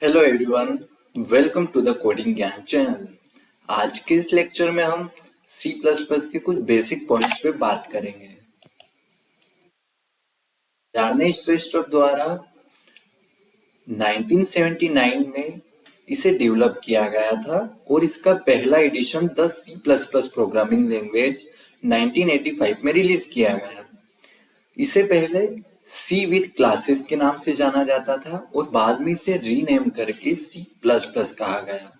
Hello everyone, welcome to the coding Gyan channel. आज के इस लेक्चर में हम सी प्लस प्लस के कुछ बेसिक पॉइंट्स पे बात करेंगे। डार्ने स्ट्रेस्ट्रप द्वारा 1979 में इसे डेवलप किया गया था और इसका पहला edition the C plus plus programming language 1985 में रिलीज किया गया। इसे पहले सी विद क्लासेस के नाम से जाना जाता था और बाद में इसे रीनेम करके सी प्लस प्लस कहा गया।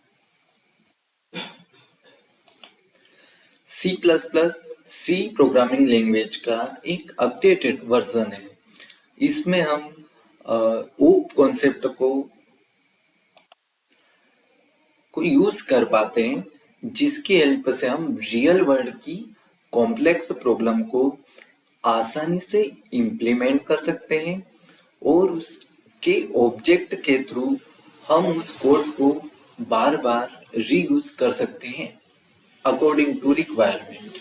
C plus plus C programming language का एक अपडेटेड वर्जन है। इसमें हम ओप कॉन्सेप्ट को यूज कर पाते हैं, जिसकी हेल्प से हम रियल वर्ल्ड की कॉम्प्लेक्स प्रॉब्लम को आसानी से इम्प्लीमेंट कर सकते हैं और उसके ऑब्जेक्ट के थ्रू हम उस कोड को बार बार रीयूज कर सकते हैं according to requirement.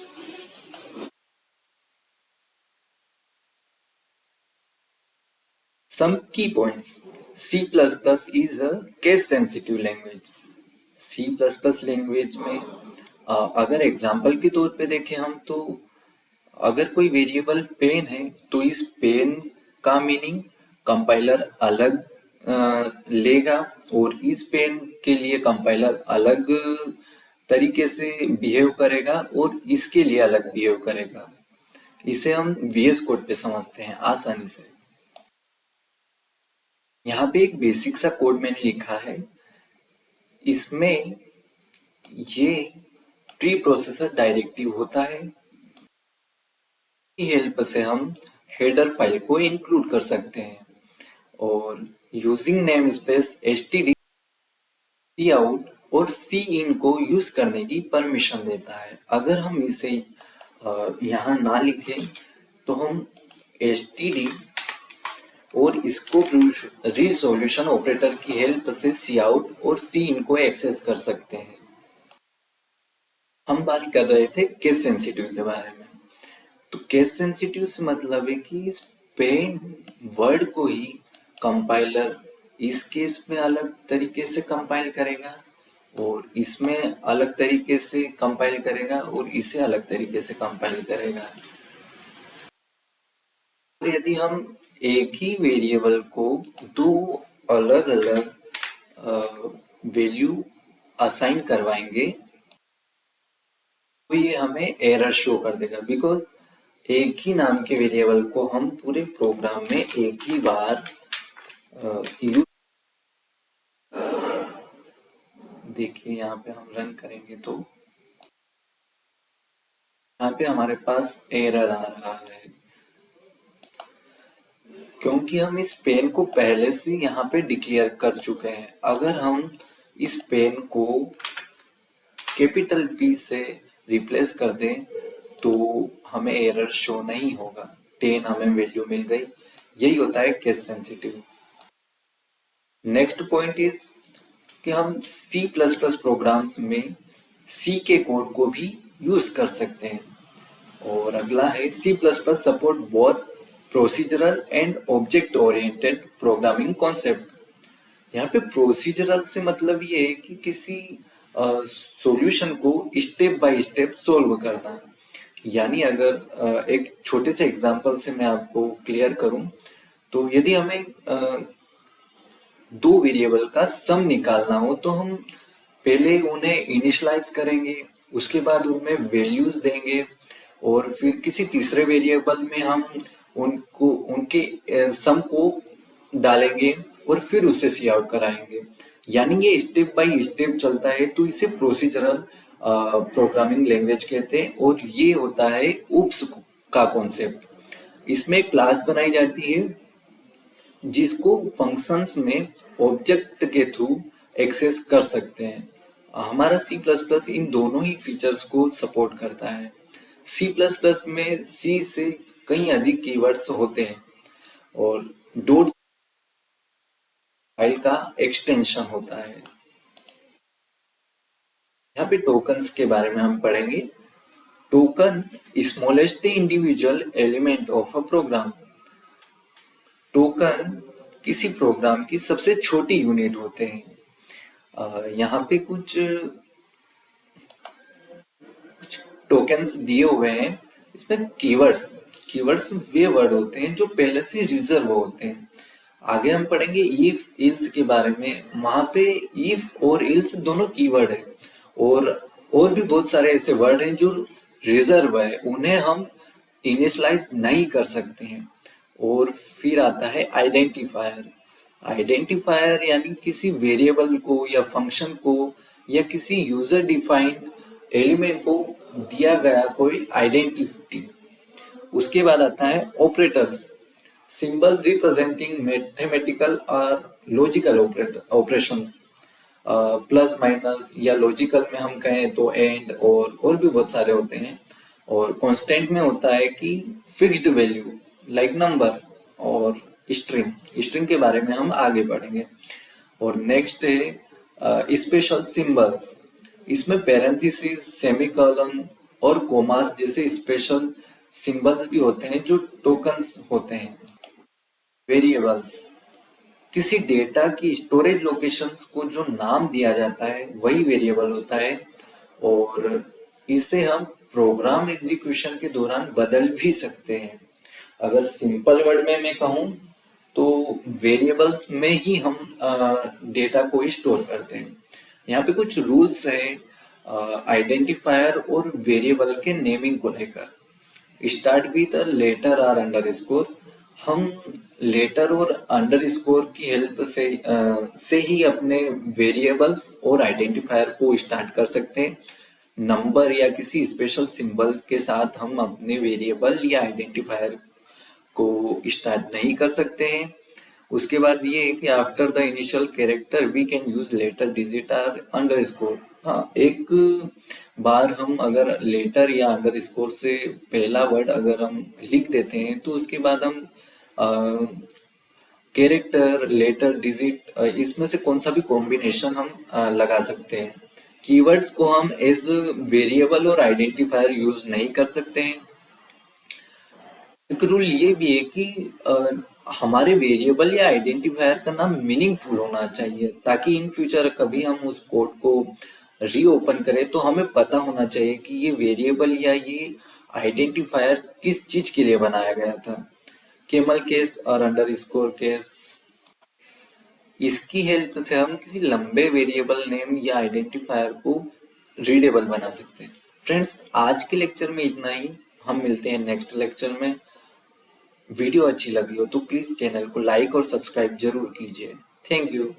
Some key points. C++ is a case sensitive language. C++ language में अगर एग्जाम्पल के तौर पे देखें हम, तो अगर कोई वेरिएबल पेन है तो इस पेन का मीनिंग कंपाइलर अलग लेगा और इस पेन के लिए कंपाइलर अलग तरीके से बिहेव करेगा और इसके लिए अलग बिहेव करेगा। इसे हम VS कोड पे समझते हैं आसानी से। यहाँ पे एक बेसिक सा कोड मैंने लिखा है। इसमें ये प्री प्रोसेसर डायरेक्टिव होता है। हेल्प से हम हेडर फाइल को इंक्लूड कर सकते हैं और using name space std cout और cin को यूज करने की परमिशन देता है। अगर हम इसे यहाँ ना लिखें तो हम std और इसको रिजोल्यूशन ऑपरेटर की हेल्प से cout और cin को एक्सेस कर सकते हैं। हम बात कर रहे थे केस सेंसिटिव के बारे में। तो केस सेंसिटिव से मतलब है कि इस पेन वर्ड को ही कंपाइलर इस केस में अलग तरीके से कंपाइल करेगा और इसमें अलग तरीके से कंपाइल करेगा और इसे अलग तरीके से कंपाइल करेगा। और यदि हम एक ही वेरिएबल को दो अलग अलग वैल्यू असाइन करवाएंगे तो ये हमें एरर शो कर देगा, बिकॉज एक ही नाम के वेरिएबल को हम पूरे प्रोग्राम में एक ही बार यूज। देखिए यहाँ पे हम रन करेंगे तो यहाँ पे हमारे पास एरर आ रहा है क्योंकि हम इस पेन को पहले से यहाँ पे डिक्लेयर कर चुके हैं। अगर हम इस पेन को कैपिटल P से रिप्लेस कर दें तो हमें एरर शो नहीं होगा। 10 हमें वैल्यू मिल गई। यही होता है case sensitive. Next point is कि हम C++ प्रोग्राम्स में C के कोड को भी यूज कर सकते हैं। और अगला है C++ support both procedural and object oriented programming concept. यहाँ पे प्रोसीजरल से मतलब ये है कि किसी सॉल्यूशन को स्टेप बाय स्टेप सोल्व करना। यानी अगर एक छोटे से एग्जांपल से मैं आपको क्लियर करूं, तो यदि हमें दो वेरिएबल का सम निकालना हो तो हम पहले उन्हें इनिशियलाइज करेंगे, उसके बाद उनमें वैल्यूज देंगे और फिर किसी तीसरे वेरिएबल में हम उनको उनके सम को डालेंगे और फिर उसे सी आउट कराएंगे। यानी ये स्टेप बाय स्टेप चलता है, तो इसे प्रोसीजरल प्रोग्रामिंग लैंग्वेज कहते हैं। और ये होता है उप्स का कॉन्सेप्ट। इसमें क्लास बनाई जाती है जिसको फंक्शंस में ऑब्जेक्ट के थ्रू एक्सेस कर सकते हैं। हमारा C++ इन दोनों ही फीचर्स को सपोर्ट करता है। C++ में C से कई अधिक कीवर्ड्स होते हैं और डॉट फाइल का एक्सटेंशन होता है। यहाँ पे टोकन्स के बारे में हम पढ़ेंगे। Token smallest individual element of a program. Token किसी प्रोग्राम की सबसे छोटी यूनिट होते हैं। यहाँ पे कुछ टोकन्स दिए हुए हैं। इसमें कीवर्ड्स कीवर्ड्स वे वर्ड होते हैं जो पहले से रिजर्व होते हैं। आगे हम पढ़ेंगे इफ इल्स के बारे में। वहां पे इफ और इल्स दोनों कीवर्ड है, और भी बहुत सारे ऐसे वर्ड हैं जो रिजर्व है, उन्हें हम इनिशलाइज नहीं कर सकते हैं। और फिर आता है आइडेंटिफायर। आइडेंटिफायर यानी किसी वेरिएबल को या फंक्शन को या किसी यूजर डिफाइंड एलिमेंट को दिया गया कोई आइडेंटिटी। उसके बाद आता है ऑपरेटर्स, सिंबल रिप्रेजेंटिंग मैथमेटिकल और लॉजिकल ऑपरेशंस। प्लस माइनस या लॉजिकल में हम कहें तो एंड और भी बहुत सारे होते हैं। और कांस्टेंट में होता है कि फिक्स्ड वैल्यू लाइक नंबर। और स्ट्रिंग स्ट्रिंग के बारे में हम आगे पढ़ेंगे। और नेक्स्ट है स्पेशल सिंबल्स। इसमें पैरेंथेसिस, सेमीकोलन और कोमास जैसे स्पेशल सिंबल्स भी होते हैं जो टोकन्स होते हैं। वेरिएबल्स, किसी डेटा की स्टोरेज लोकेशंस को जो नाम दिया जाता है वही वेरिएबल होता है। और इसे हम प्रोग्राम एग्जीक्यूशन के दौरान बदल भी सकते हैं। अगर सिंपल वर्ड में मैं कहूँ तो वेरिएबल्स में ही हम डेटा को ही स्टोर करते हैं। यहाँ पे कुछ रूल्स हैं आइडेंटिफायर और वेरिएबल के नेमिंग को लेकर। स्टार्ट विद अ लेटर और अंडरस्कोर। हम लेटर और अंडरस्कोर की हेल्प से ही अपने वेरिएबल्स और आइडेंटिफायर को स्टार्ट कर सकते हैं। नंबर या किसी स्पेशल सिंबल के साथ हम अपने वेरिएबल या आइडेंटिफायर को स्टार्ट नहीं कर सकते हैं। उसके बाद ये है कि after the initial character we can use letter, digit और अंडरस्कोर। हाँ, एक बार हम अगर लेटर या अंडरस्कोर से पहला वर्ड अगर हम लिख देते हैं तो उसके बाद हम कैरेक्टर, लेटर, डिजिट इसमें से कौन सा भी कॉम्बिनेशन हम लगा सकते हैं। कीवर्ड्स को हम एज वेरिएबल और आइडेंटिफायर यूज नहीं कर सकते हैं। एक रूल ये भी है कि हमारे वेरिएबल या आइडेंटिफायर का नाम मीनिंगफुल होना चाहिए, ताकि इन फ्यूचर कभी हम उस कोड को रीओपन करें तो हमें पता होना चाहिए कि ये वेरिएबल या ये आइडेंटिफायर किस चीज के लिए बनाया गया था। केमल केस और अंडरस्कोर केस, इसकी हेल्प से हम किसी लंबे वेरिएबल नेम या आइडेंटिफायर को रीडेबल बना सकते हैं। फ्रेंड्स, आज के लेक्चर में इतना ही। हम मिलते हैं नेक्स्ट लेक्चर में। वीडियो अच्छी लगी हो तो प्लीज चैनल को लाइक और सब्सक्राइब जरूर कीजिए। Thank you.